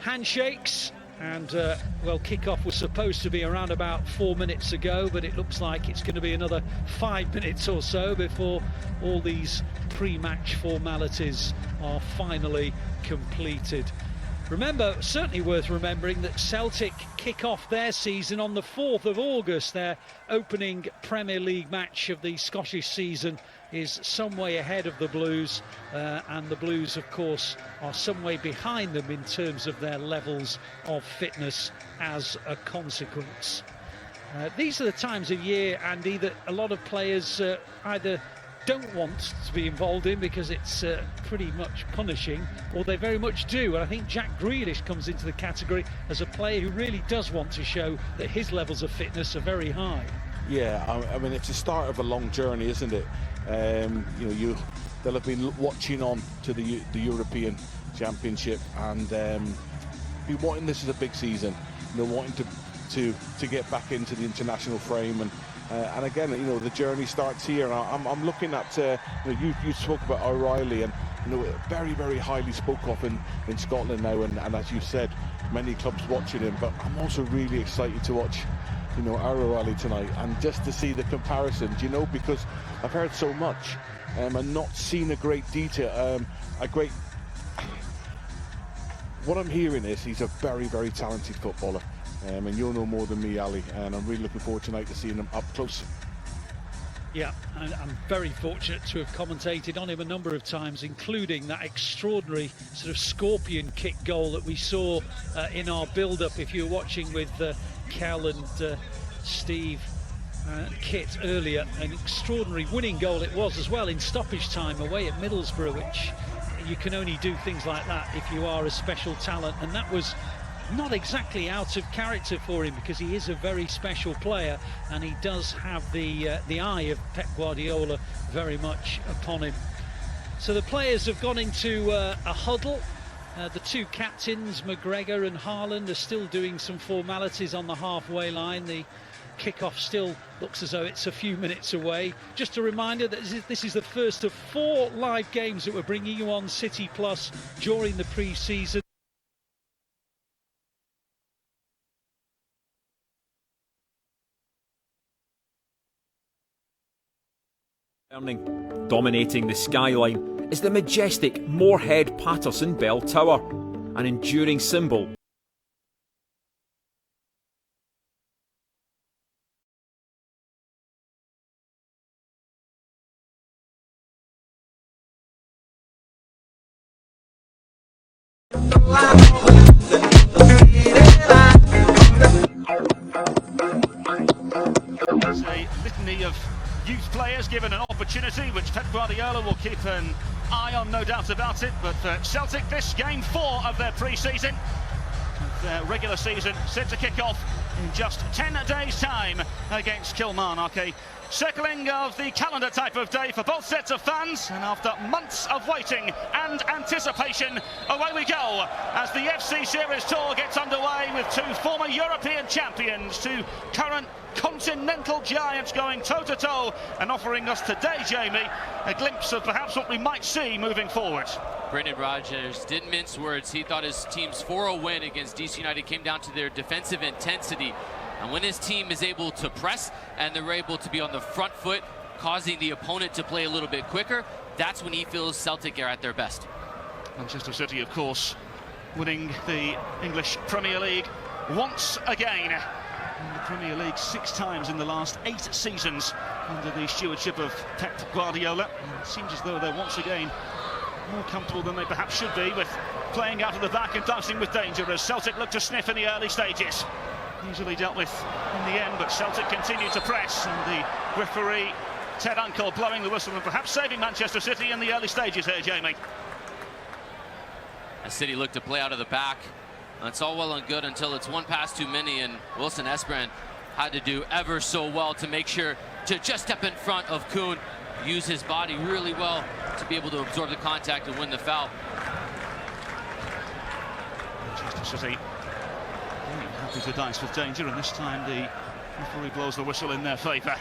handshakes. And, well, kick-off was supposed to be around about 4 minutes ago, but it looks like it's going to be another 5 minutes or so before all these pre-match formalities are finally completed. Remember, certainly worth remembering, that Celtic kick off their season on the 4th of August. Their opening Premier League match of the Scottish season is some way ahead of the Blues, and the Blues, of course, are some way behind them in terms of their levels of fitness as a consequence. These are the times of year, Andy, that a lot of players either don't want to be involved in because it's pretty much punishing, or they very much do. And I think Jack Grealish comes into the category as a player who really does want to show that his levels of fitness are very high. Yeah, I mean, it's the start of a long journey, isn't it? They'll have been watching on to the European Championship and be wanting, this is a big season, wanting to get back into the international frame, and again, the journey starts here. And I'm looking at you spoke about O'Reilly, and very, very highly spoke of in Scotland now, and as you said, many clubs watching him. But I'm also really excited to watch our O'Reilly tonight, and just to see the comparisons, because I've heard so much and not seen a great detail, what I'm hearing is he's a very, very talented footballer, and you'll know more than me, Ali, and I'm really looking forward tonight to seeing him up close. Yeah, and I'm very fortunate to have commentated on him a number of times, including that extraordinary sort of scorpion kick goal that we saw in our build-up. If you were watching with Kel and Steve, Kit earlier, an extraordinary winning goal it was as well in stoppage time away at Middlesbrough, which you can only do things like that if you are a special talent, and that was not exactly out of character for him, because he is a very special player and he does have the eye of Pep Guardiola very much upon him. So the players have gone into a huddle. The two captains, McGregor and Haaland, are still doing some formalities on the halfway line. The kickoff still looks as though it's a few minutes away. Just a reminder that this is the first of 4 live games that we're bringing you on City Plus during the pre-season. Dominating the skyline is the majestic Moorhead Patterson Bell Tower, an enduring symbol a litany of youth players given an opportunity, which Pep Guardiola will keep an eye on, no doubt about it. But for Celtic, this game 4 of their pre-season, their regular season set to kick off in just 10 days' time against Kilmarnock. A circling of the calendar type of day for both sets of fans, and after months of waiting and anticipation, away we go as the FC Series Tour gets underway with 2 former European champions, 2 current continental giants going toe-to-toe and offering us today, Jamie, a glimpse of perhaps what we might see moving forward. Brendan Rodgers didn't mince words. He thought his team's 4-0 win against DC United came down to their defensive intensity. And when his team is able to press and they're able to be on the front foot, causing the opponent to play a little bit quicker, that's when he feels Celtic are at their best. Manchester City, of course, winning the English Premier League once again. In the Premier League 6 times in the last 8 seasons under the stewardship of Pep Guardiola. And it seems as though they're once again more comfortable than they perhaps should be with playing out of the back and dancing with danger as Celtic look to sniff in the early stages. Easily dealt with in the end, but Celtic continue to press, and the referee Ted Uncle blowing the whistle and perhaps saving Manchester City in the early stages here, Jamie. As City look to play out of the back, it's all well and good until it's 1 pass too many, and Wilson Esperan had to do ever so well to make sure to just step in front of Kuhn, use his body really well to be able to absorb the contact and win the foul. Manchester City happy to dice with danger, and this time the referee blows the whistle in their favour.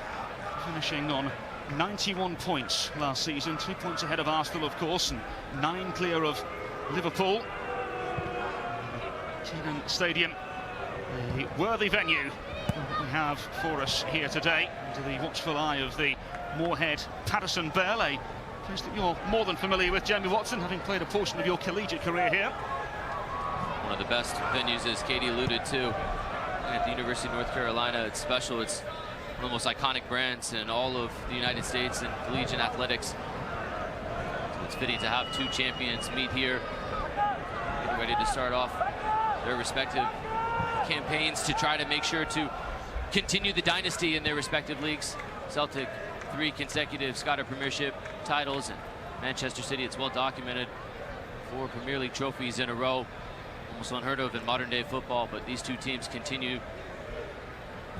Finishing on 91 points last season, 2 points ahead of Arsenal, of course, and 9 clear of Liverpool. Kenan Stadium, the worthy venue that we have for us here today, under the watchful eye of the Moorhead Patterson Bell, a place that you're more than familiar with, Jamie Watson, having played a portion of your collegiate career here. One of the best venues, as Katie alluded to, at the University of North Carolina. It's special. It's one of the most iconic brands in all of the United States in collegiate athletics. So it's fitting to have two champions meet here, getting ready to start off their respective campaigns to try to make sure to continue the dynasty in their respective leagues. Celtic, 3 consecutive Scottish Premiership titles, and Manchester City, it's well documented, 4 Premier League trophies in a row. Almost unheard of in modern day football, but these two teams continue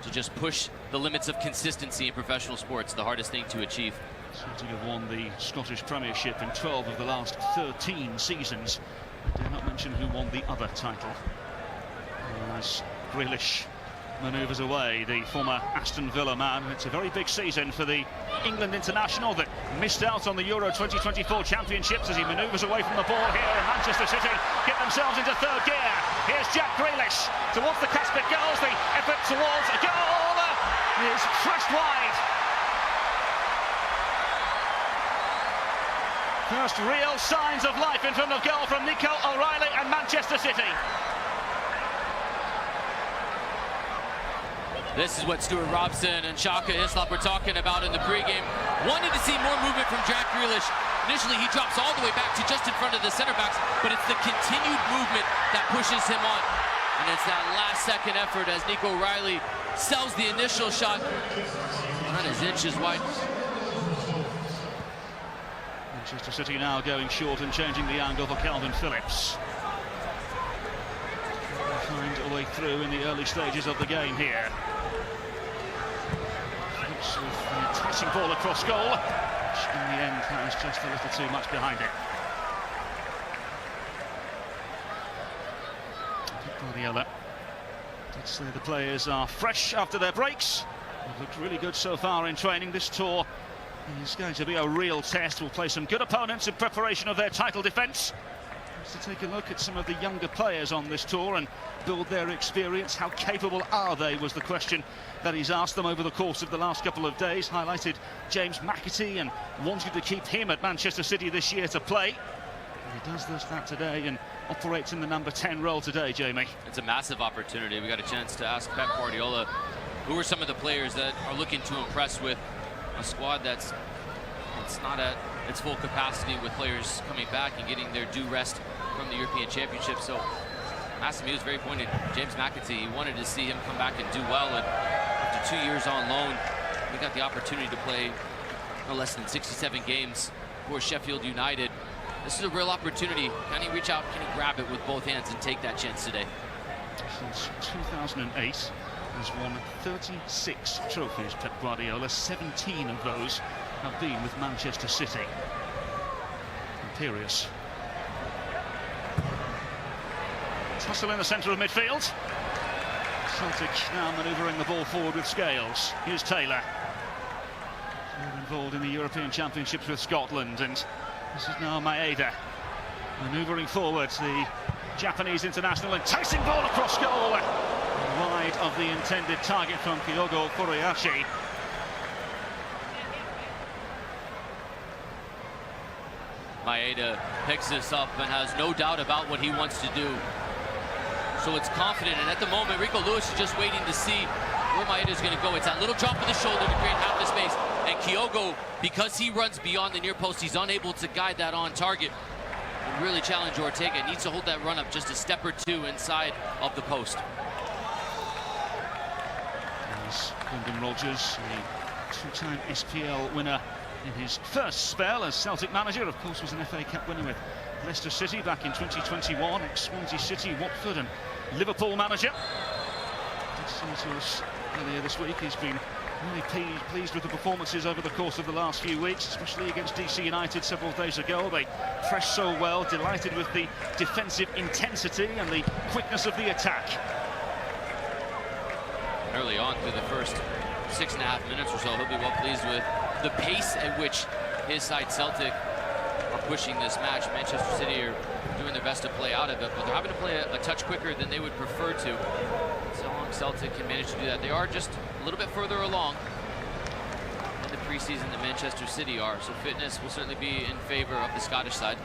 to just push the limits of consistency in professional sports, the hardest thing to achieve. Celtic have won the Scottish Premiership in 12 of the last 13 seasons. I dare not mention who won the other title. As Grealish manoeuvres away, the former Aston Villa man. It's a very big season for the England international that missed out on the Euro 2024 championships as he manoeuvres away from the ball here, and Manchester City get themselves into third gear. Here's Jack Grealish towards the Caspic goals. The effort towards a goal is thrust wide. First real signs of life in front of goal from Nico O'Reilly and Manchester City. This is what Stuart Robson and Shaka Hislop were talking about in the pregame. Wanted to see more movement from Jack Grealish. Initially, he drops all the way back to just in front of the center backs, but it's the continued movement that pushes him on. And it's that last-second effort as Nico O'Reilly sells the initial shot. Not as inches wide. Manchester City now going short and changing the angle for Calvin Phillips. They'll find a way through in the early stages of the game here. Phillips with the enticing ball across goal, which in the end has just a little too much behind it. Guardiola did say the players are fresh after their breaks. They've looked really good so far in training. This tour is going to be a real test. We'll play some good opponents in preparation of their title defence. To take a look at some of the younger players on this tour and build their experience. How capable are they was the question that he's asked them over the course of the last couple of days. Highlighted James McAtee and wanted to keep him at Manchester City this year to play. And he does that today and operates in the number 10 role today, Jamie. It's a massive opportunity. We got a chance to ask Pep Guardiola who are some of the players that are looking to impress with a squad that's not at its full capacity, with players coming back and getting their due rest from the European Championship. So asked him, he was very pointed. James McAtee, he wanted to see him come back and do well, and after 2 years on loan, we got the opportunity to play no less than 67 games for Sheffield United. This is a real opportunity. Can he reach out, can he grab it with both hands and take that chance today? Since 2008, he's won 36 trophies, Pep Guardiola. 17 of those have been with Manchester City. Imperious. Tussle in the centre of midfield. Celtic now manoeuvring the ball forward with Scales. Here's Taylor. They're involved in the European Championships with Scotland, and this is now Maeda manoeuvring forward. The Japanese international, enticing ball across goal, wide of the intended target from Kyogo Furuhashi. Maeda picks this up and has no doubt about what he wants to do. So it's confident, and at the moment, Rico Lewis is just waiting to see where Maeda's going to go. It's that little drop of the shoulder to create half the space, and Kyogo, because he runs beyond the near post, he's unable to guide that on target and really challenge Ortega. Needs to hold that run up just a step or two inside of the post. There's Brendan Rodgers, a two-time SPL winner in his first spell as Celtic manager. Of course, was an FA Cup winner with Leicester City back in 2021, ex-Swansea City, Watford and Liverpool manager. Did say to us earlier this week he's been really pleased with the performances over the course of the last few weeks, especially against DC United several days ago. They pressed so well, delighted with the defensive intensity and the quickness of the attack. Early on through the first 6.5 minutes or so, he'll be well pleased with the pace at which his side Celtic are pushing this match. Manchester City are doing their best to play out of it, but they're having to play a touch quicker than they would prefer to. So long Celtic can manage to do that. They are just a little bit further along in the preseason than Manchester City are, so fitness will certainly be in favor of the Scottish side.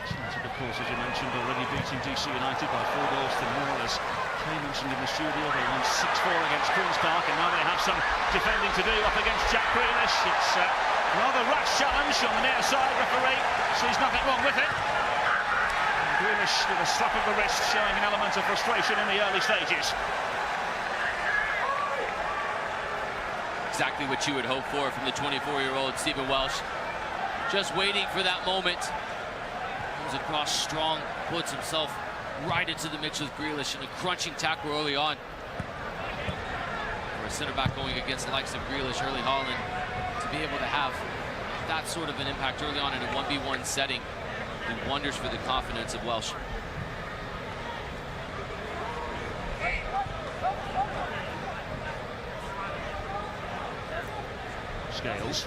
Celtic, of course, as you mentioned, already beating DC United by 4 goals to 0. As Kay mentioned in the studio, they won 6-4 against Queen's Park, and now they have some defending to do up against Jack Grealish. It's a rather rash challenge on the near side. Referee sees nothing wrong with it. And Grealish with a slap of the wrist, showing an element of frustration in the early stages. Exactly what you would hope for from the 24-year-old Stephen Welsh. Just waiting for that moment. Comes across strong, puts himself right into the mix with Grealish in a crunching tackle early on. For a center back going against the likes of Grealish, Erling Haaland, to be able to have that sort of an impact early on in a 1v1 setting, did wonders for the confidence of Welsh. Scales.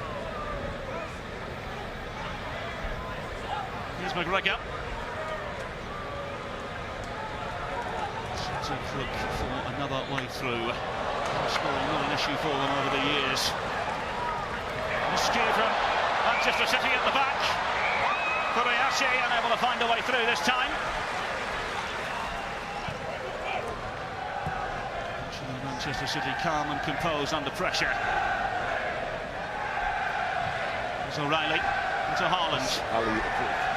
Here's McGregor. Celtic look for another way through. Scoring not an issue for them over the years. Skew from Manchester City at the back. Kobayashi unable to find a way through this time. Manchester City calm and composed under pressure. There's O'Reilly. To Haaland. Ali,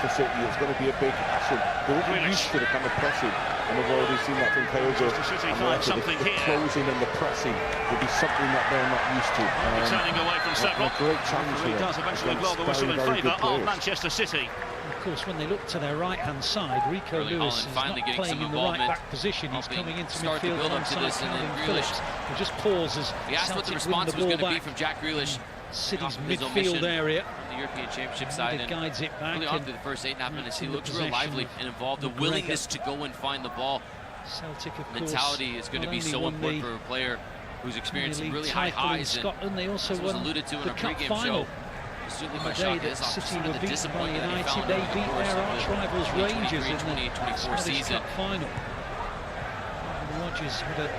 for City, it's going to be a big action. They won't be used to the kind of pressing, and we've already seen that from Kyogo. City find something the here. Closing and the pressing will be something that they're not used to. Turning away from several. A great challenge here. He does eventually blow the whistle in favour of Manchester City. Of course, when they look to their right-hand side, Rico Lewis is not playing in the right-back position. He's coming into midfield alongside Calvin Phillips. He just pauses. He asked what the response was going to be from Jack Grealish. City's midfield area. The European Championship side, and guides it back. Really on through the first 8.5 minutes, he looks real lively and involved. The willingness to go and find the ball. Celtic, of mentality is going to be so important for a player who's experienced some really high highs. Scotland, they also won alluded to in the our cup pregame final. Show. On the day that City were beaten by United, they beat their arch rivals Rangers in the Scottish Cup final. Rodgers had a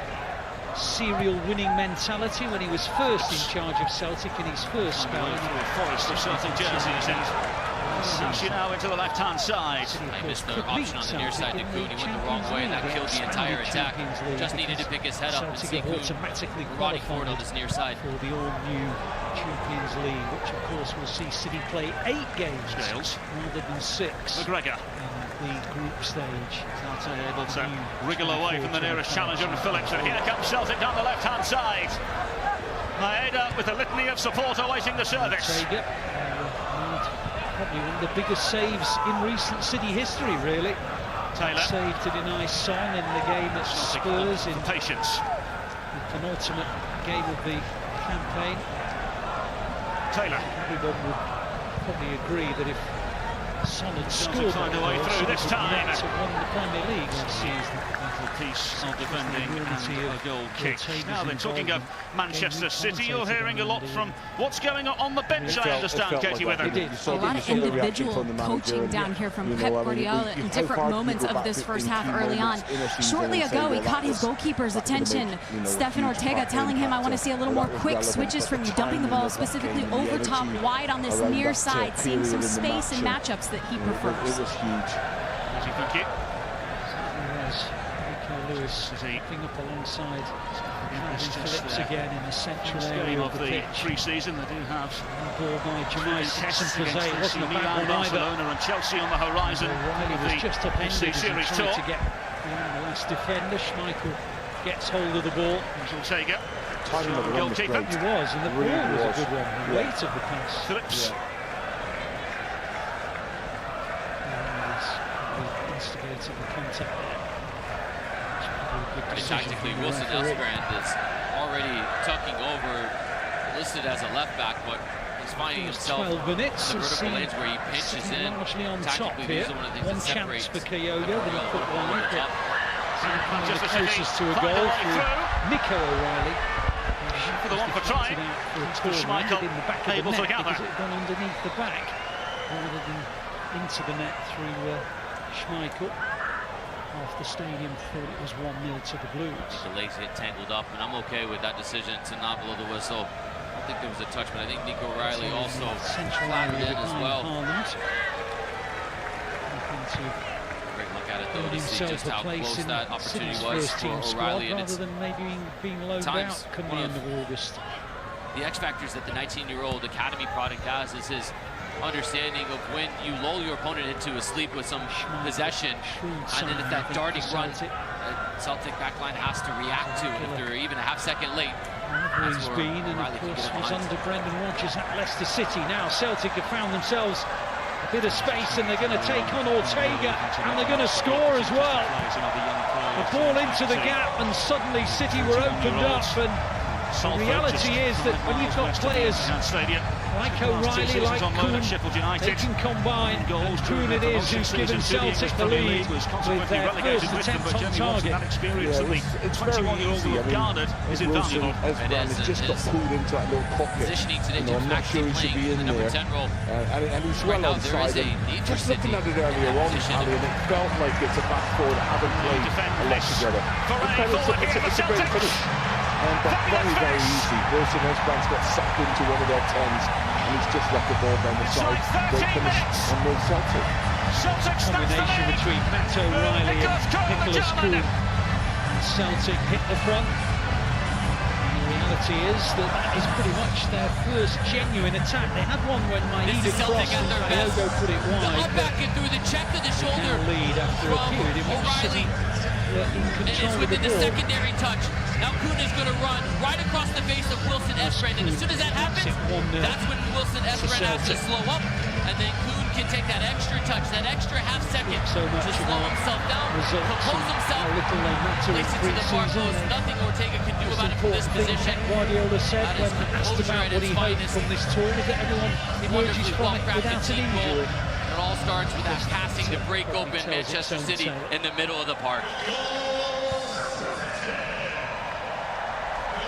serial winning mentality when he was first in charge of Celtic in his first spell. Forest of Celtic jerseys, and Sashi now into the left-hand side. I missed the option on the near side to Kuhn. He went the wrong way, and that killed the entire attack. Just needed to pick his head up and see Kuhn riding forward on this near side. For the all-new Champions League, which of course will see City play 8 games rather than 6. McGregor. The group stage. Celtic able to wriggle away from the nearest challenger and Phillips, and here comes Celtic down the left-hand side. Maeda with a litany of support awaiting the service. Probably one of the biggest saves in recent City history, really. Taylor saved to deny Son in the game at Spurs in patience. The penultimate game of the campaign. Taylor. Everyone would probably agree that if Son had scored, find a way through this time. Won the Premier League last season. Piece of defending and a goal kick. Now then, talking of Manchester City, you're hearing a lot from what's going on the bench, I understand, Katie Wither. A lot of individual coaching down here from Pep Guardiola in different moments of this first half early on. Shortly ago, he caught his goalkeeper's attention. Stefan Ortega telling him, I want to see a little more quick switches from you, dumping the ball specifically over top wide on this near side, seeing some space and matchups that he prefers. It was huge. Thank you. Lewis picking up alongside Phillips again in the central area of the pitch. Pre-season, they do have ball by Jamai Simpson-Pazet. It wasn't a bad one either. Barcelona and Chelsea on the horizon. O'Reilly was just upended as he tried to get beyond the last defender. Schmeichel gets hold of the ball. Ortega, goalkeeper. He was, and the ball was a good one. The weight of the pass. Phillips. Instigated the contact there. And tactically, Wilson Elsbrand is already tucking over, listed as a left back, but he's finding himself 12 minutes in the vertical lanes where he pinches in. Largely on top here. One chance for Kyogo, but he put one in. Just the closest to a goal through Nico O'Reilly. For the one for trying. Schmeichel able to gather. it had gone underneath the back rather than into the net through Schmeichel. Half the stadium thought it was 1-0 to the Blues. The legs get tangled up, and I'm okay with that decision to not blow the whistle. I don't think there was a touch, but I think Nico Riley also flattered in as well. Great look at it though to see just how close that opportunity was for O'Reilly, and it's rather than maybe being loaned out come the end of August. The X factors that the 19-year-old academy product has is his understanding of when you lull your opponent into a sleep with some possession, and then if that darting run, Celtic backline has to react to if they're even a half-second late. He's been, and of course was under Brendan Rodgers at Leicester City. Now Celtic have found themselves a bit of space, and they're going to take on Ortega, and they're going to score as well. The ball into the gap, and suddenly City were opened up, and the reality is that when you've got players like O'Reilly, like Kuhn, they can combine, and Kuhn it is who's given Celtic the lead with their first attempt on target. It's very easy. Garnered is invaluable. Esbran has just got pulled into that little pocket. I'm not sure he should be in there. And he's well onside. Just looking at it earlier on, Ali, and it felt like it's a back four that haven't played a lot together. It's a great finish. But very easy. Wilson Esbran's got sucked into one of their 10s, and he's just left the ball down the side. Great finish on Will Celtic. Combination between Matt O'Reilly and Nicholas Kuhn. And Celtic hit the front. And the reality is that is pretty much their first genuine attack. They had one when Maeda crossed and Diogo put it wide. Back and through the check to the shoulder. Lead after a period in which City were in control of the ball. The secondary touch. Now Kuhn is going to run right across the face of Wilson Esbran, and as soon as that happens, that's when Wilson Esbran has to slow up, and then Kuhn can take that extra touch, that extra half second to slow himself down, compose himself, place it to the far post. Nothing Ortega can do about it from this position. Guardiola said when asked about what he hoped from this tour is that everyone emerges from it without an injury. It all starts with that passing to break open Manchester City in the middle of the park.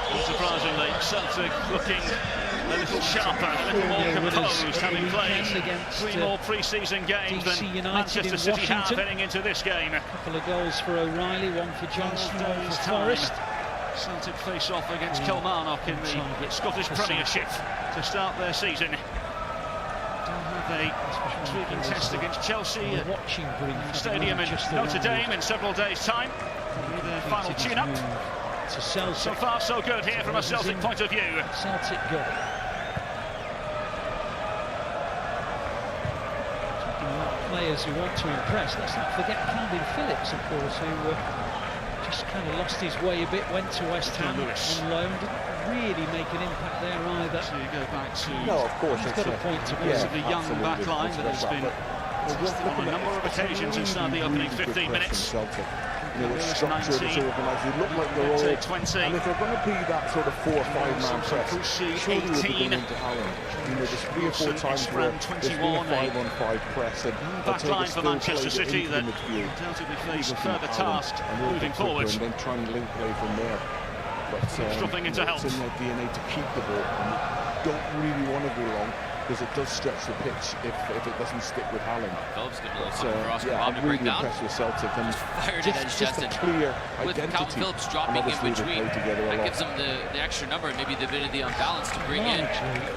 Unsurprisingly, Celtic looking a little sharper, a little more composed, having played 3 more pre-season games than Manchester City have heading into this game. A couple of goals for O'Reilly, one for Johnston, one for Forrest. Celtic face off against Kilmarnock in the Scottish Premiership to start their season. Have a intriguing test against Chelsea at Stadium in Notre Dame in several days' time. The final tune-up. So far, so good here from a Celtic point of view. Celtic goal. Talking about players who want to impress, let's not forget Calvin Phillips, of course, who just kind of lost his way a bit, went to West Ham on loan, didn't really make an impact there either. So you go back to... No, of course. He's got a point to prove. The young backline that has been on a number of occasions inside the opening 15 minutes. It's structured, it's organised. They look like they're all. And if they're going to be that sort of 4 or 5 man press, surely we'll be going into Allen. There's 3 or 4 times where there's been a 5-on-5 press, and backline for Manchester City that undoubtedly face further tasks moving forward. And then try and link play from there. But dropping into help. It's in their DNA to keep the ball, and you don't really want to go long, because it does stretch the pitch if it doesn't stick with Haaland. Phillips getting a little cross for Bob to break down. Impressed with Celtic, and just a clear with identity. Calvin Phillips dropping in between, that gives them the extra number and maybe the bit of the unbalance to bring in.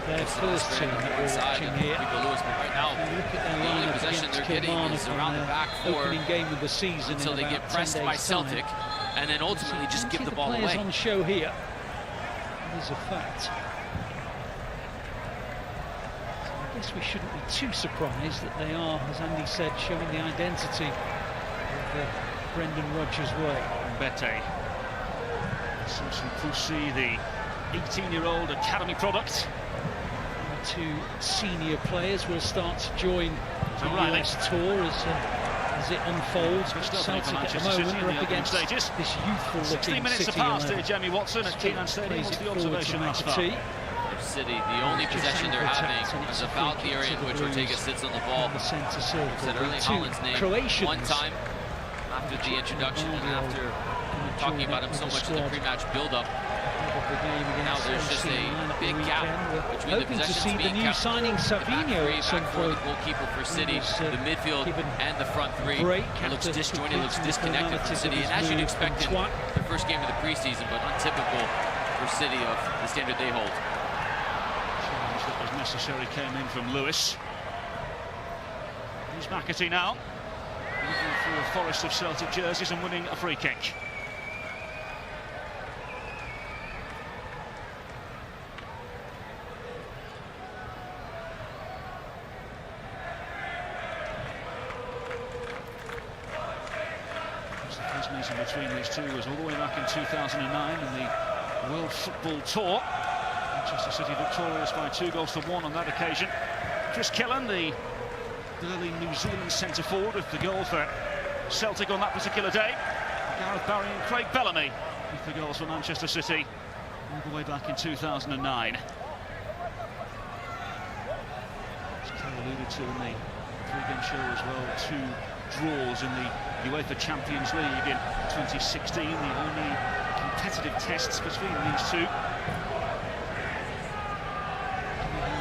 Their first team that we're watching here. Right now, the only possession they're getting is around the back four game of the season until they get pressed by Celtic, and then ultimately just give the ball away. On show here. It is a fact. I guess we shouldn't be too surprised that they are, as Andy said, showing the identity of Brendan Rodgers' way. Mbete. Samson Poussy, the 18-year-old academy product. 2 senior players will start to join the US tour as it unfolds. But Celtic at the moment are up against this youthful-looking 16 minutes City. Past here, Jamie Watson at Keenan Stadium. What's the observation thus far? City, the only possession they're having is about the area in which Ortega sits on the ball. The centre circle. Said Erling Haaland's name one time after the introduction and after talking about him so much in the pre-match build-up. of the game Now against there's just a big gap between the hoping to possessions see the being new kept. signing Savinho Back at some four, the point. goalkeeper for City, the midfield and the front three. Break It looks after disjointed, looks completing the disconnected from formalities City, of and as his you'd move expect in from the first game of the preseason, but untypical for City of the standard they hold. Challenge that was necessary came in from Lewis. Here's McAtee now, looking for a forest of Celtic jerseys and winning a free kick. The first meeting between these two was all the way back in 2009 in the World Football Tour. Manchester City victorious by 2-1 on that occasion. Chris Killen, the early New Zealand centre-forward, with the goal for Celtic on that particular day. Gareth Barry and Craig Bellamy with the goals for Manchester City all the way back in 2009. As Kel alluded to in the pre-game show as well, 2 draws in the UEFA Champions League in 2016, the only competitive tests between these two.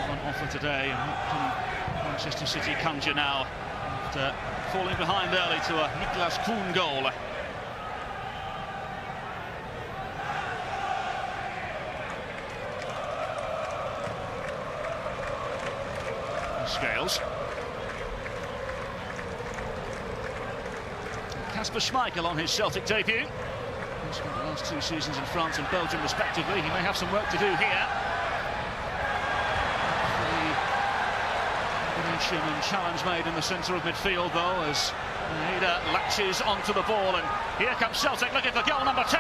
On offer today, and what can Manchester City conjure now after falling behind early to a Niklas Kuhn goal? Scales. Kasper Schmeichel on his Celtic debut. He spent the last 2 seasons in France and Belgium respectively. He may have some work to do here. The combination and challenge made in the centre of midfield though, as Maeda latches onto the ball, and here comes Celtic looking for goal number 2.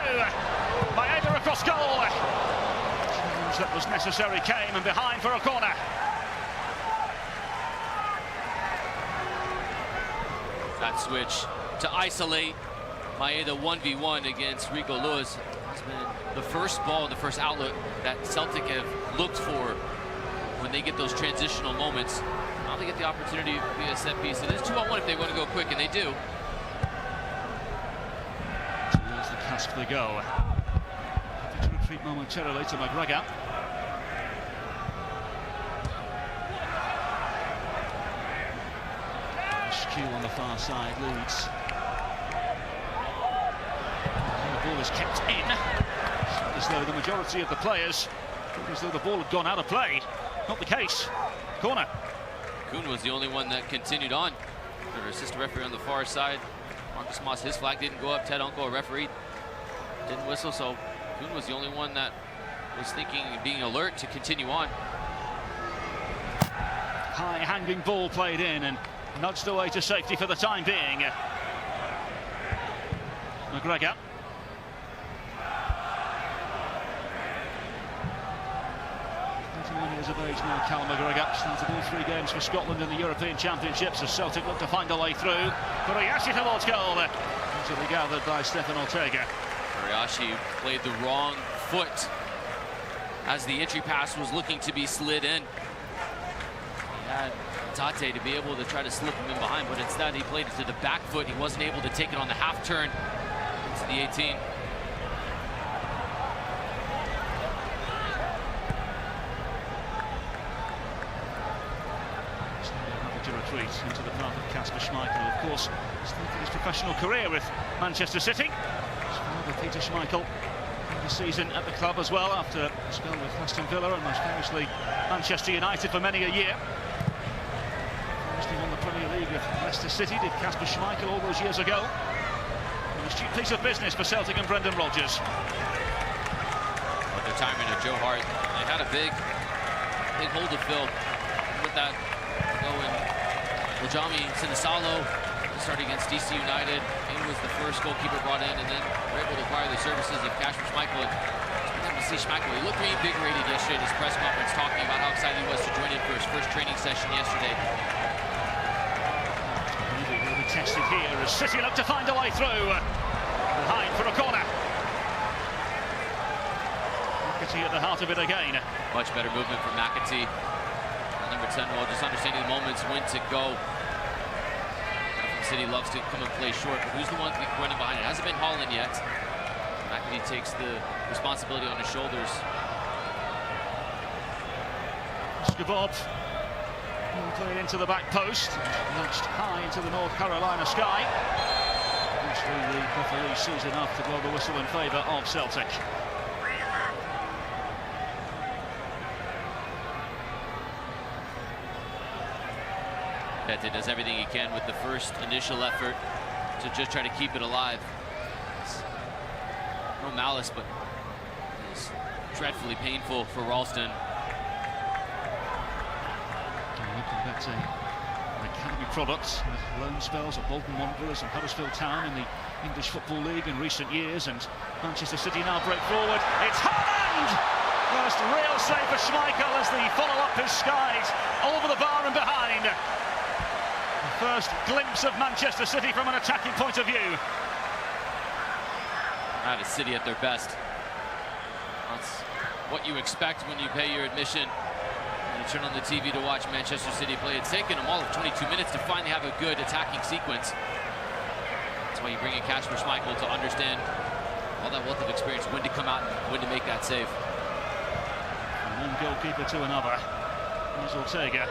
Maeda across goal. Challenge that was necessary came, and behind for a corner. That switch to isolate Maeda 1v1 against Rico Lewis has been the first ball, the first outlet that Celtic have looked for when they get those transitional moments. Now they get the opportunity via set piece. It is 2-on-1 if they want to go quick, and they do. Towards the cusp they go. Happy to retreat momentarily to McGregor. Skew on the far side leads. The ball is kept in, as though the majority of the players think as though the ball had gone out of play. Not the case. Corner. Kuhn was the only one that continued on. Their assistant referee on the far side, Marcus Moss, his flag didn't go up. Ted Uncle, a referee, didn't whistle, so Kuhn was the only one that was thinking and being alert to continue on. High hanging ball played in and nudged away to safety for the time being. McGregor. 31 years of age now, Cal McGregor. Started all 3 games for Scotland in the European Championships as Celtic look to find a way through. Kobayashi towards goal. Easily gathered by Stefan Ortega. Kobayashi played the wrong foot as the entry pass was looking to be slid in. He had Tate to be able to try to slip him in behind, but instead he played it to the back foot. He wasn't able to take it on the half turn into the 18. To retreat into the path of Kasper Schmeichel, of course, started his professional career with Manchester City. His father, Peter Schmeichel, had a season at the club as well after a spell with Aston Villa and most famously Manchester United for many a year. First he won the Premier League with Leicester City, did Kasper Schmeichel all those years ago. An astute piece of business for Celtic and Brendan Rodgers. With the retirement of Joe Hart, they had a big hole to fill with that going. Lajami Sinisalo started against DC United. He was the first goalkeeper brought in, and then were able to acquire the services of Kasper Schmeichel. It's been to see Schmeichel. He looked reinvigorated yesterday at his press conference, talking about how excited he was to join in for his first training session yesterday. He will be tested here as City look to find a way through. Behind for a corner. McAtee at the heart of it again. Much better movement from McAtee. Number 10, well, just understanding the moments when to go. City loves to come and play short, but who's the one running behind it? It hasn't been Holland yet. McAtee takes the responsibility on his shoulders. Skabob played into the back post, nudged high into the North Carolina sky. Eventually the referee sees enough to blow the whistle in favour of Celtic. Pete does everything he can with the first initial effort to just try to keep it alive. It's no malice, but it's dreadfully painful for Ralston. That's an academy product with loan spells at Bolton Wanderers and Huddersfield Town in the English Football League in recent years, and Manchester City now break forward. It's Haaland! First real save for Schmeichel as the follow-up is skied over the bar and behind. The first glimpse of Manchester City from an attacking point of view. That is City at their best. That's what you expect when you pay your admission. You turn on the TV to watch Manchester City play. It's taken them all of 22 minutes to finally have a good attacking sequence. That's why you bring in Kasper Schmeichel to understand all that wealth of experience, when to come out and when to make that save. From one goalkeeper to another. Here's Ortega.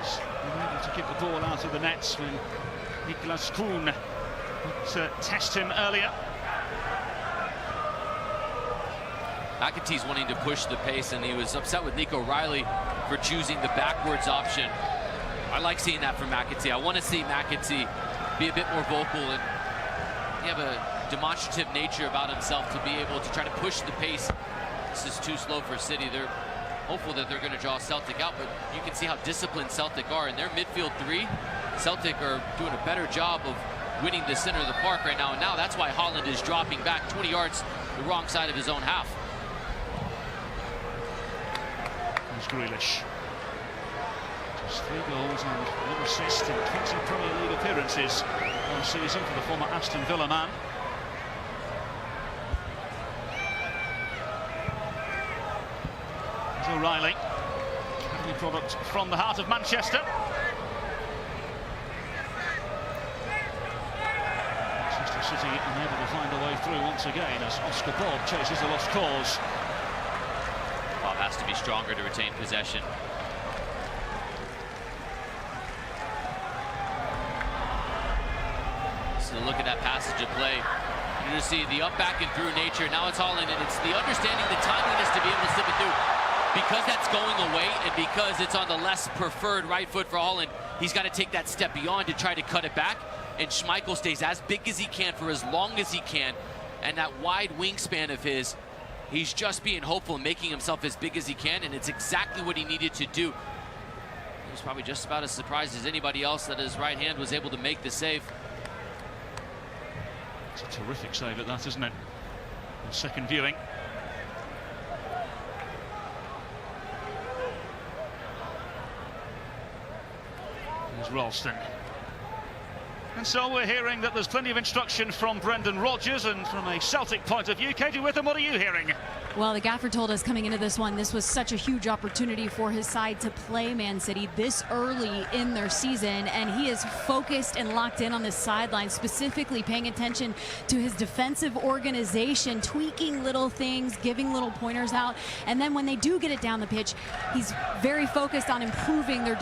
He's able to kick the ball out of the nets when Niklas Kuhn would test him earlier. McAtee's wanting to push the pace, and he was upset with Nico Riley for choosing the backwards option. I like seeing that from McAtee. I want to see McAtee be a bit more vocal and have a demonstrative nature about himself to be able to try to push the pace. This is too slow for City. They're hopeful that they're going to draw Celtic out, but you can see how disciplined Celtic are. In their midfield three, Celtic are doing a better job of winning the center of the park right now, and now that's why Haaland is dropping back 20 yards the wrong side of his own half. Grealish. Just 3 goals and 1 assist in 20 Premier League appearances last season for the former Aston Villa man. There's O'Reilly, academy product from the heart of Manchester. Manchester City unable to find a way through once again as Oscar Bob chases a lost cause. Has to be stronger to retain possession. So look at that passage of play. You're going to see the up, back, and through nature. Now it's Haaland, and it's the understanding, the timeliness to be able to slip it through. Because that's going away, and because it's on the less preferred right foot for Haaland, he's got to take that step beyond to try to cut it back. And Schmeichel stays as big as he can for as long as he can. And that wide wingspan of his, he's just being hopeful and making himself as big as he can, and it's exactly what he needed to do. He was probably just about as surprised as anybody else that his right hand was able to make the save. It's a terrific save at that, isn't it? On second viewing. Here's Ralston. And so we're hearing that there's plenty of instruction from Brendan Rodgers, and from a Celtic point of view, Katie Witham, what are you hearing? Well, the gaffer told us coming into this one, this was such a huge opportunity for his side to play Man City this early in their season, and he is focused and locked in on this sideline, specifically paying attention to his defensive organization, tweaking little things, giving little pointers out, and then when they do get it down the pitch, he's very focused on improving their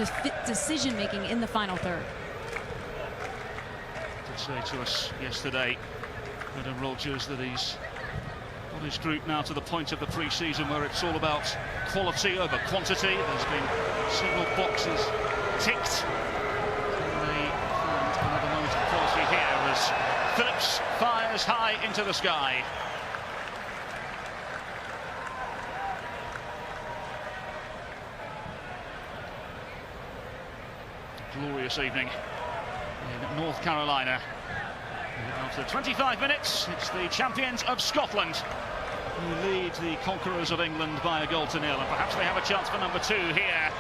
decision-making in the final third. Say to us yesterday, Brendan Rodgers, that he's got his group now to the point of the pre-season where it's all about quality over quantity. There's been several boxes ticked, and they find another moment of quality here as Phillips fires high into the sky. Glorious evening in North Carolina. After 25 minutes, it's the champions of Scotland who lead the conquerors of England by 1-0, and perhaps they have a chance for number 2 here.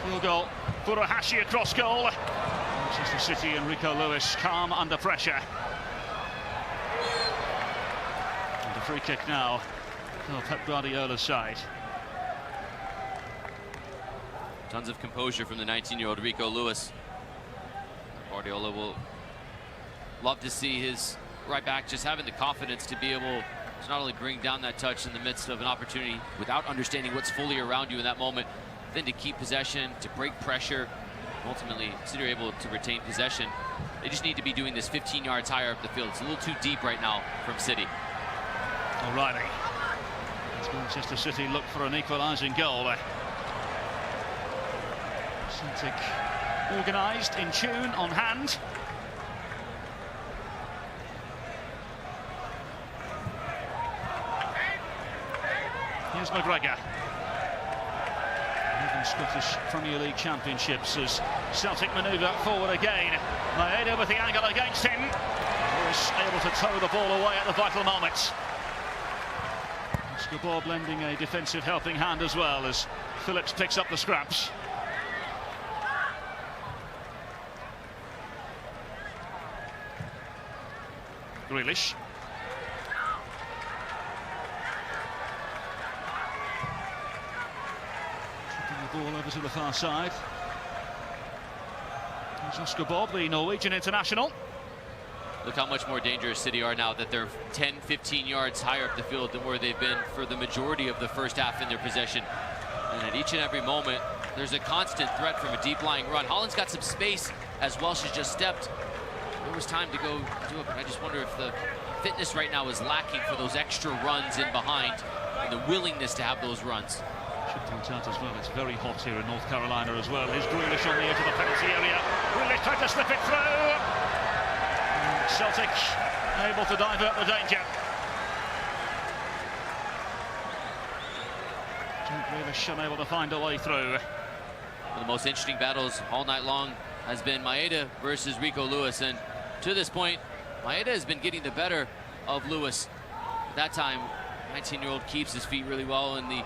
Field goal, Furuhashi across goal. Manchester City and Rico Lewis calm under pressure. And a free kick now for Pep Guardiola's side. Tons of composure from the 19-year-old Rico Lewis. Guardiola will love to see his right back, just having the confidence to be able to not only bring down that touch in the midst of an opportunity without understanding what's fully around you in that moment, then to keep possession, to break pressure. Ultimately, City are able to retain possession. They just need to be doing this 15 yards higher up the field. It's a little too deep right now from City. O'Reilly. As Manchester City look for an equalising goal. Celtic organised, in tune, on hand. Here's McGregor. Scottish Premier League Championships as Celtic manoeuvre forward again. Maeda with the angle against him. Lewis able to tow the ball away at the vital moment. Skobor lending a defensive helping hand as well as Phillips picks up the scraps. Grealish. Ball over to the far side. There's Oscar Bob, the Norwegian international. Look how much more dangerous City are now that they're 10, 15 yards higher up the field than where they've been for the majority of the first half in their possession. And at each and every moment, there's a constant threat from a deep-lying run. Holland's got some space as Welsh has just stepped. There was time to go do it, but I just wonder if the fitness right now is lacking for those extra runs in behind and the willingness to have those runs. Should point out as well, it's very hot here in North Carolina as well. Here's Grealish on the edge of the penalty area. Grealish trying to slip it through. And Celtic able to divert the danger. Grealish unable to find a way through. One of the most interesting battles all night long has been Maeda versus Rico Lewis, and to this point, Maeda has been getting the better of Lewis. At that time, 19-year-old keeps his feet really well, and the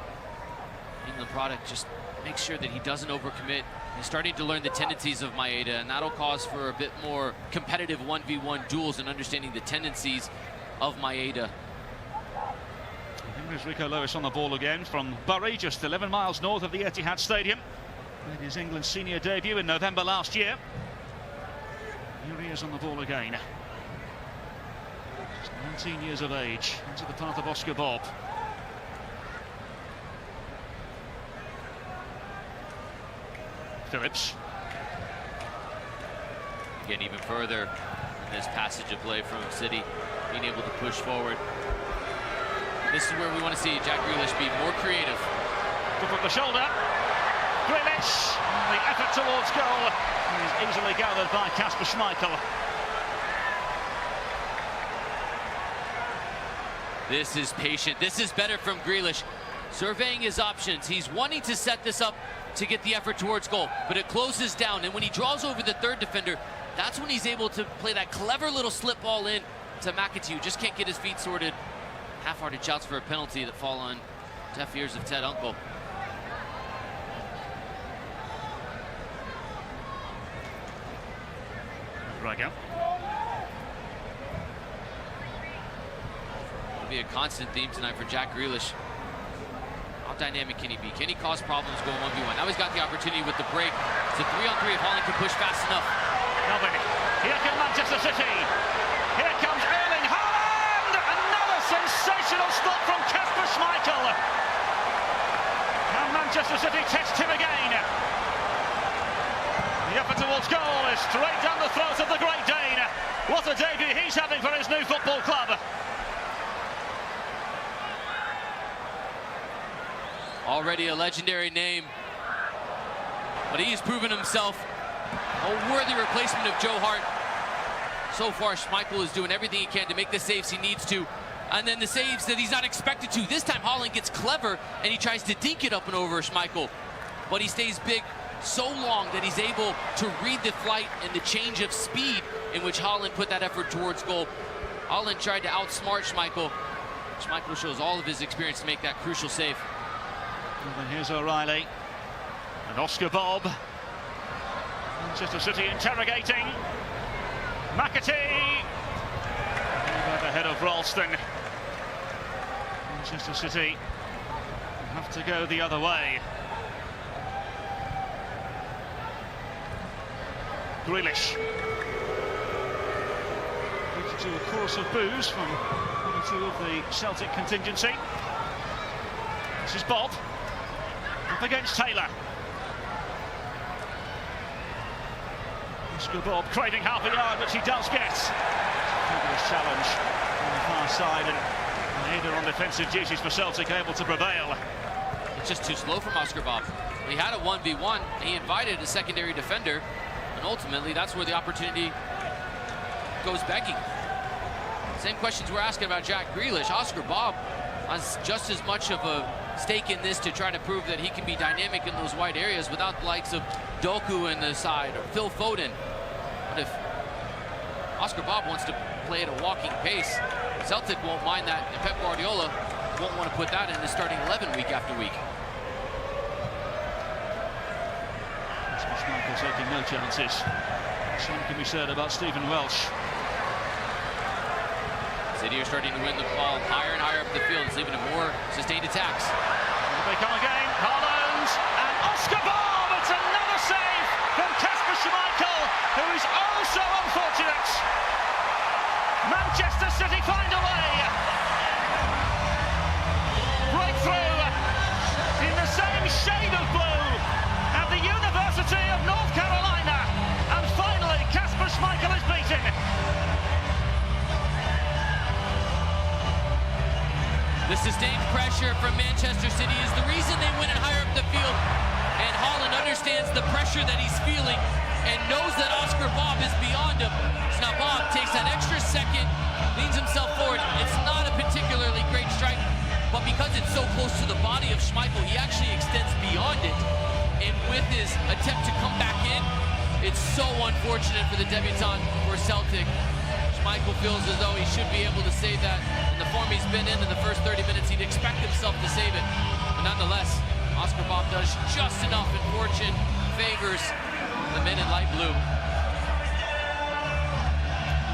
England product just makes sure that he doesn't overcommit. He's starting to learn the tendencies of Maeda, and that'll cause for a bit more competitive 1v1 duels and understanding the tendencies of Maeda. Here's Rico Lewis on the ball again from Bury, just 11 miles north of the Etihad Stadium. Made his England senior debut in November last year. Here he is on the ball again. Just 19 years of age, into the path of Oscar Bob. Phillips. Getting even further in this passage of play from City, being able to push forward. This is where we want to see Jack Grealish be more creative. Good with the shoulder. Grealish, the effort towards goal is easily gathered by Kasper Schmeichel. This is patient. This is better from Grealish. Surveying his options. He's wanting to set this up to get the effort towards goal, but it closes down, and when he draws over the third defender, that's when he's able to play that clever little slip ball in to McAtew. Just can't get his feet sorted. Half-hearted shouts for a penalty that fall on deaf ears of Ted Uncle. Raga. It'll be a constant theme tonight for Jack Grealish. How dynamic can he be? Can he cause problems going 1v1? Now he's got the opportunity with the break. It's a 3-on-3 if Holland can push fast enough. Nobody. Here comes Manchester City. Here comes Erling Haaland! Another sensational stop from Kasper Schmeichel. And Manchester City test him again. The effort towards goal is straight down the throat of the Great Dane. What a debut he's having for his new football club. Already a legendary name, but he's proven himself a worthy replacement of Joe Hart. So far, Schmeichel is doing everything he can to make the saves he needs to, and then the saves that he's not expected to. This time, Holland gets clever, and he tries to dink it up and over Schmeichel, but he stays big so long that he's able to read the flight and the change of speed in which Holland put that effort towards goal. Holland tried to outsmart Schmeichel. Schmeichel shows all of his experience to make that crucial save. And here's O'Reilly and Oscar Bob. Manchester City interrogating. McAtee. Over the head of Ralston. Manchester City have to go the other way. Grealish. to a chorus of boos from one or two of the Celtic contingency. This is Bob up against Taylor. Oscar Bob craving half a yard, which he does get. Fabulous challenge on the far side, and Maeda on defensive duties for Celtic able to prevail. It's just too slow from Oscar Bob. He had a 1v1, he invited a secondary defender, and ultimately that's where the opportunity goes begging. Same questions we're asking about Jack Grealish. Oscar Bob has just as much of a stake in this to try to prove that he can be dynamic in those wide areas without the likes of Doku in the side or Phil Foden. But if Oscar Bob wants to play at a walking pace, Celtic won't mind that, and Pep Guardiola won't want to put that in his starting 11 week after week. Michael taking no chances. Same can be said about Stephen Welsh. City are starting to win the ball higher and higher up the field. It's leaving them more sustained attacks. Here they come again. Haaland and Oscar Bob. It's another save from Kasper Schmeichel, who is oh so unfortunate. Manchester City find a way. Breakthrough in the same shade of blue at the University of North Carolina. And finally, Kasper Schmeichel is beaten. The sustained pressure from Manchester City is the reason they win it higher up the field. And Haaland understands the pressure that he's feeling and knows that Oscar Bob is beyond him. So now Bob takes that extra second, leans himself forward. It's not a particularly great strike, but because it's so close to the body of Schmeichel, he actually extends beyond it. And with his attempt to come back in, it's so unfortunate for the debutant for Celtic. Schmeichel feels as though he should be able to save that. In the form he's been in the first 30 minutes, he'd expect himself to save it. But nonetheless, Oscar Bob does just enough, and fortune favors the men in light blue.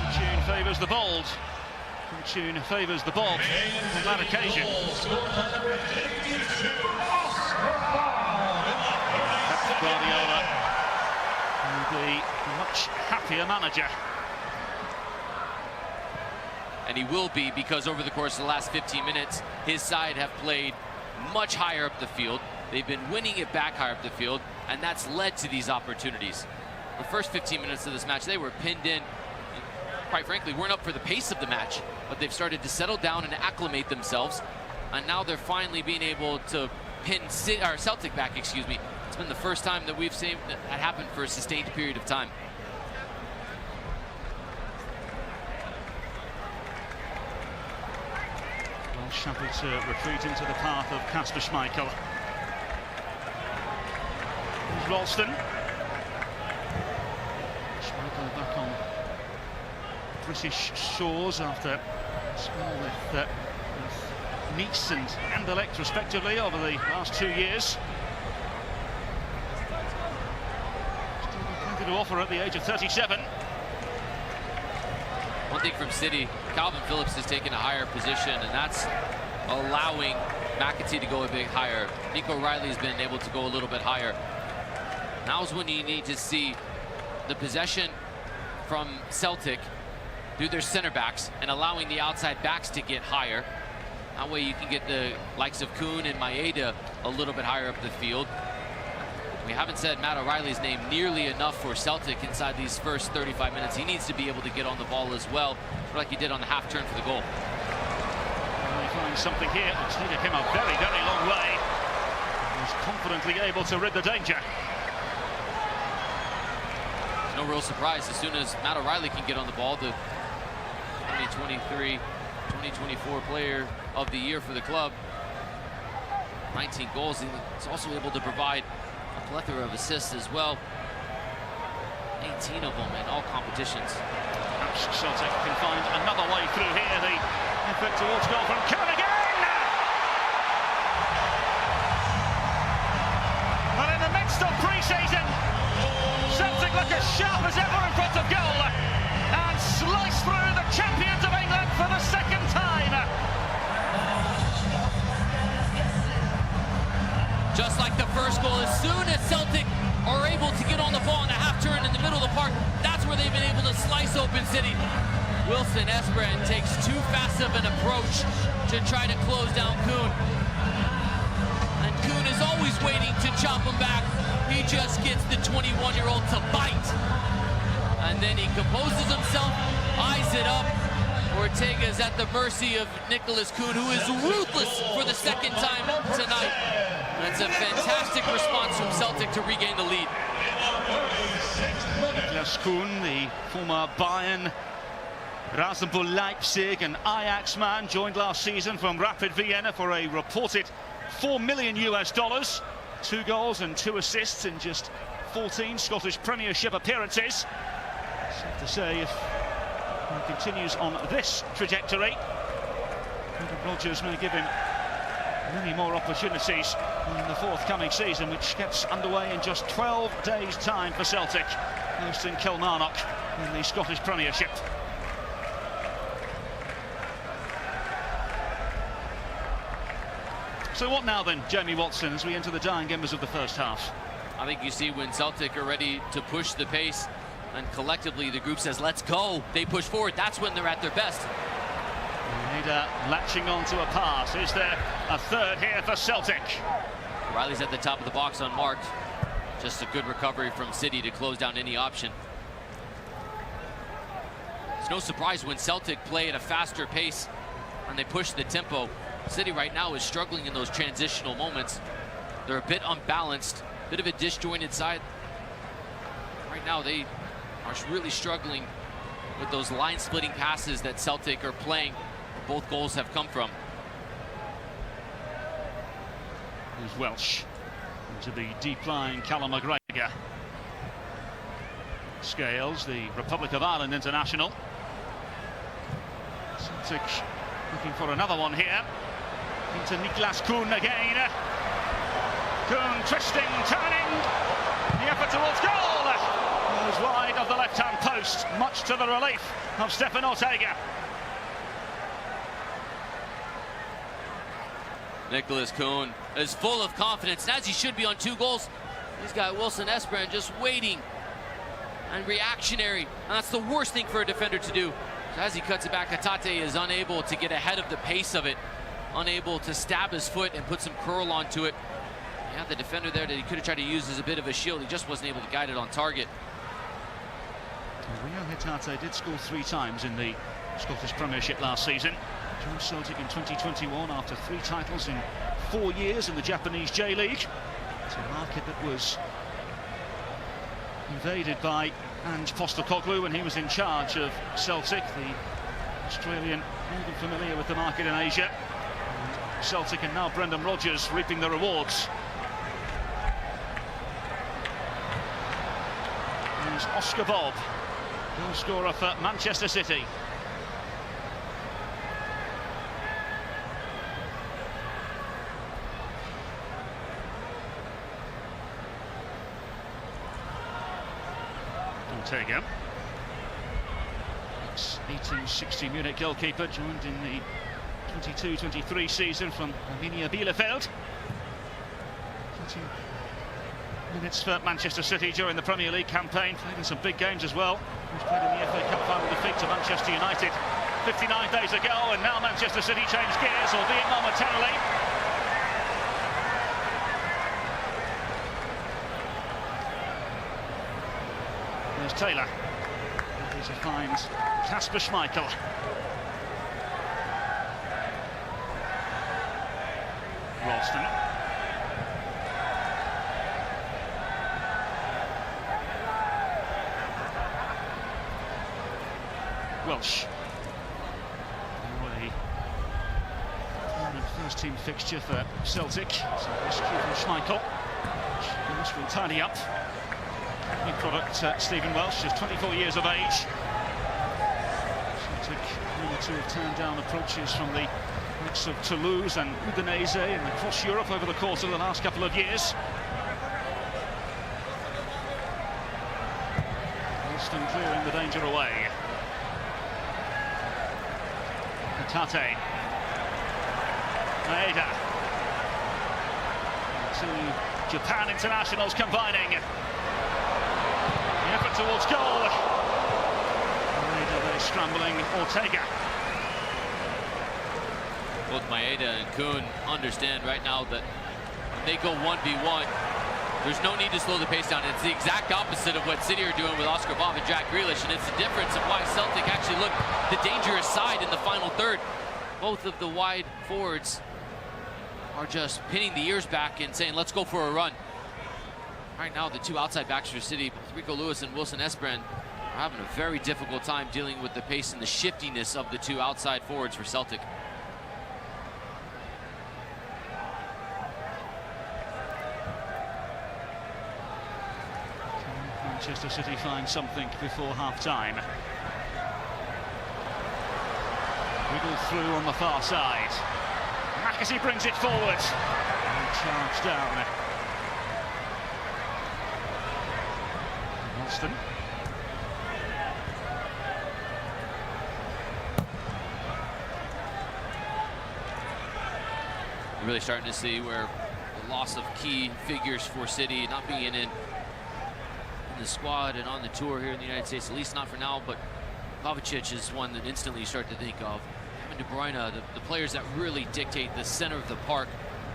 Fortune favours the bold. Fortune favours the bob on that occasion. Pep Guardiola will be a much happier manager. And he will be, because over the course of the last 15 minutes, his side have played much higher up the field. They've been winning it back higher up the field, and that's led to these opportunities. The first 15 minutes of this match, they were pinned in, and quite frankly, weren't up for the pace of the match, but they've started to settle down and acclimate themselves, and now they're finally being able to pin Celtic back, excuse me. It's been the first time that we've seen that happen for a sustained period of time. Happy to retreat into the path of Kasper Schmeichel. Here's Ralston. Schmeichel back on British shores after a spell with Nice and Anderlecht respectively over the last 2 years. Still got plenty to offer at the age of 37. One thing from City, Calvin Phillips has taken a higher position, and that's allowing McAtee to go a bit higher. Nico Riley's been able to go a little bit higher. Now's when you need to see the possession from Celtic through their center backs and allowing the outside backs to get higher. That way you can get the likes of Kuhn and Maeda a little bit higher up the field. We haven't said Matt O'Reilly's name nearly enough for Celtic inside these first 35 minutes. He needs to be able to get on the ball as well, like he did on the half turn for the goal. Well, he finds something here. It's taken him a very, very long way. He's confidently able to rid the danger. It's no real surprise. As soon as Matt O'Reilly can get on the ball, the 2023-2024 player of the year for the club. 19 goals. He's also able to provide a plethora of assists as well. 18 of them in all competitions. Perhaps Celtic can find another way through here. The effort towards goal from Kevin again! And in the midst of pre-season, Celtic look as sharp as ever in front of goal and slice through the champions of England for the second time. Just like the first goal, as soon as Celtic are able to get on the ball in a half turn in the middle of the park, that's where they've been able to slice open City. Wilson Esperan takes too fast of an approach to try to close down Kuhn. And Kuhn is always waiting to chop him back. He just gets the 21-year-old to bite. And then he composes himself, eyes it up. Ortega's at the mercy of Nicholas Kuhn, who is ruthless for the second time tonight. That's a fantastic response from Celtic to regain the lead. Nicholas Kuhn, the former Bayern, Rasenball Leipzig and Ajax man, joined last season from Rapid Vienna for a reported $4 million. 2 goals and 2 assists in just 14 Scottish Premiership appearances. Safe to say, if he continues on this trajectory, Brendan Rodgers may give him many more opportunities in the forthcoming season, which gets underway in just 12 days' time for Celtic, hosting Kilmarnock in the Scottish Premiership. So what now then, Jamie Watson, as we enter the dying embers of the first half? I think you see when Celtic are ready to push the pace, and collectively the group says, let's go. They push forward. That's when they're at their best. Maeda latching onto a pass. Is there a third here for Celtic? Riley's at the top of the box unmarked. Just a good recovery from City to close down any option. It's no surprise when Celtic play at a faster pace and they push the tempo. City right now is struggling in those transitional moments. They're a bit unbalanced, a bit of a disjointed side. Right now they are really struggling with those line-splitting passes that Celtic are playing. Both goals have come from. There's Welsh into the deep line, Callum McGregor. Scales, the Republic of Ireland international. Celtic looking for another one here. Into Niklas Kuhn again. Kuhn twisting, turning. The effort towards goal. Goes wide of the left-hand post, much to the relief of Stefan Ortega. Nicholas Kuhn is full of confidence, as he should be on 2 goals. He's got Wilson Esperan just waiting and reactionary. And that's the worst thing for a defender to do. So as he cuts it back, Hatate is unable to get ahead of the pace of it, unable to stab his foot and put some curl onto it. Yeah, the defender there that he could have tried to use as a bit of a shield, he just wasn't able to guide it on target. Rio Hatate did score 3 times in the Scottish Premiership last season. Joined Celtic in 2021 after 3 titles in 4 years in the Japanese J-League. It's a market that was invaded by Ange Postecoglou when he was in charge of Celtic, the Australian, more than familiar with the market in Asia. And Celtic and now Brendan Rodgers reaping the rewards. There's Oscar Bob, goal scorer for Manchester City. Ortega, ex-1860 Munich goalkeeper, joined in the 22-23 season from Arminia Bielefeld. 20 minutes for Manchester City during the Premier League campaign, played in some big games as well. He's played in the FA Cup final defeat to Manchester United 59 days ago, and now Manchester City changed gears, albeit momentarily. There's Taylor. He finds Kasper Schmeichel. Ralston. Welsh. Away. First team fixture for Celtic. So rescue from Schmeichel. This will tidy up. New product, Stephen Welsh, just 24 years of age. Celtic really to have turned down approaches from the likes of Toulouse and Udinese and across Europe over the course of the last couple of years. Ralston clearing the danger away. Hatate. Maeda. 2 Japan internationals combining. The effort towards goal. Maeda very scrambling Ortega. Both Maeda and Kuhn understand right now that when they go 1v1, there's no need to slow the pace down. It's the exact opposite of what City are doing with Oscar Bob and Jack Grealish, and it's the difference of why Celtic actually looked the dangerous side in the final third. Both of the wide forwards are just pinning the ears back and saying, let's go for a run. Right now, the two outside backs for City, Rico Lewis and Wilson Esperan, are having a very difficult time dealing with the pace and the shiftiness of the two outside forwards for Celtic. Manchester City find something before half-time. Wiggle through on the far side. McAtee brings it forward. And charge down. Ralston. You're really starting to see where the loss of key figures for City, not being in the squad and on the tour here in the United States, at least not for now, but Kovacic is one that instantly you start to think of. And De Bruyne, the players that really dictate the center of the park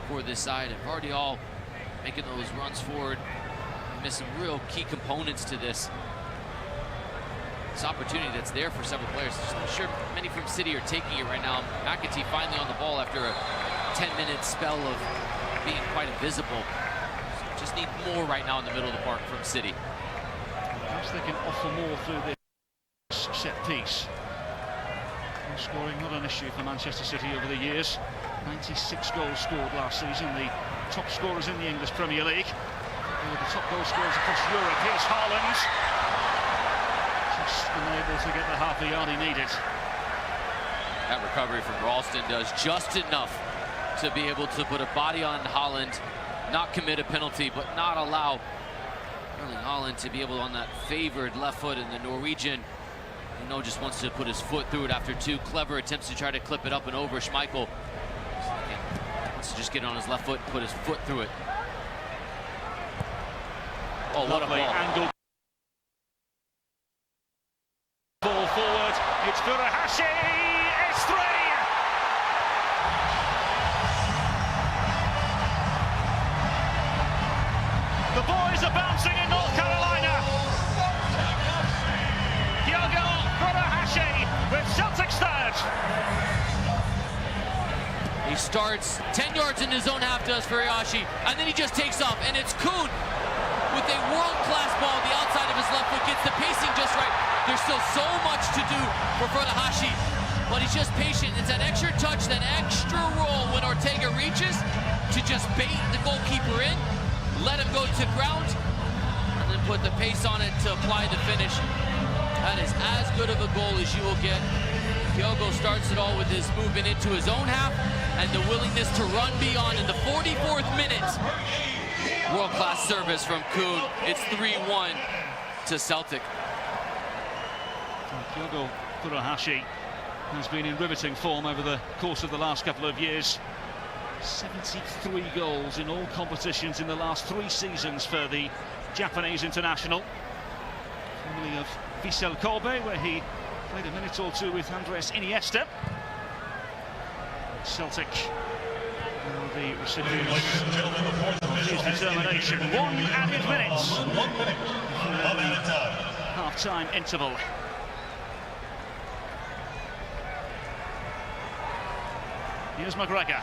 for this side, and Vardiol making those runs forward. Missing real key components to this opportunity that's there for several players. Just not sure many from City are taking it right now. McAtee finally on the ball after a 10-minute spell of being quite invisible. So just need more right now in the middle of the park from City. Perhaps they can offer more through this set piece. Goal scoring not an issue for Manchester City over the years. 96 goals scored last season, the top scorers in the English Premier League. One of the top goal scorers across Europe. Here's Haaland. Just unable to get the half a yard he needed. That recovery from Ralston does just enough to be able to put a body on Haaland, not commit a penalty, but not allow Erling Haaland to be able on that favored left foot, in the Norwegian, you know, just wants to put his foot through it after two clever attempts to try to clip it up and over. Schmeichel wants to just get on his left foot and put his foot through it. Oh, what a ball. Angle. Ball forward. It's Furuhashi. It's 3. The boys are bouncing in North Carolina. Diogo Furuhashi with Celtic's third. He starts 10 yards in his own half, does Furuhashi, and then he just takes off, and it's Kuhn with a world-class ball. The outside of his left foot gets the pacing just right. There's still so much to do for Furuhashi, but he's just patient. It's that extra touch, that extra roll when Ortega reaches to just bait the goalkeeper in, let him go to ground, and then put the pace on it to apply the finish. That is as good of a goal as you will get. Diogo starts it all with his movement into his own half and the willingness to run beyond in the 44th minute. World-class service from Kuhn. It's 3-1 to Celtic. Diogo Furuhashi has been in riveting form over the course of the last couple of years. 73 goals in all competitions in the last 3 seasons for the Japanese international. Formerly of Vissel Kobe, where he played a minute or two with Andres Iniesta. Celtic are the recipients of his determination. 1 added minute for the half-time interval. Here's McGregor.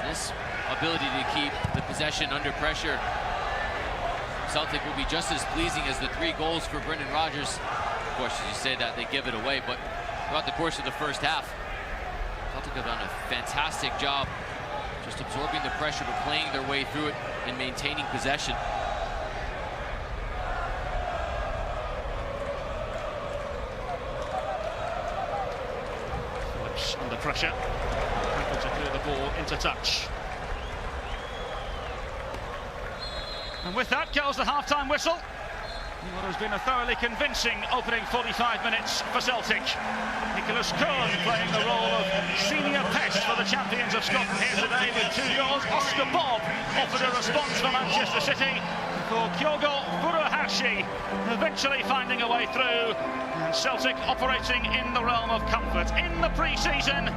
This ability to keep the possession under pressure, Celtic will be just as pleasing as the 3 goals for Brendan Rodgers. Of course, as you say that, they give it away, but throughout the course of the first half, Celtic have done a fantastic job just absorbing the pressure, but playing their way through it and maintaining possession. Phillips under pressure, able to clear the ball into touch. And with that goes the half-time whistle. What has been a thoroughly convincing opening 45 minutes for Celtic. Nicholas Kuhn playing the role of senior pest for the champions of Scotland here today with 2 goals. Oscar Bob offered a response for Manchester City. for Kyogo Furuhashi, eventually finding a way through. And Celtic operating in the realm of comfort. In the pre-season,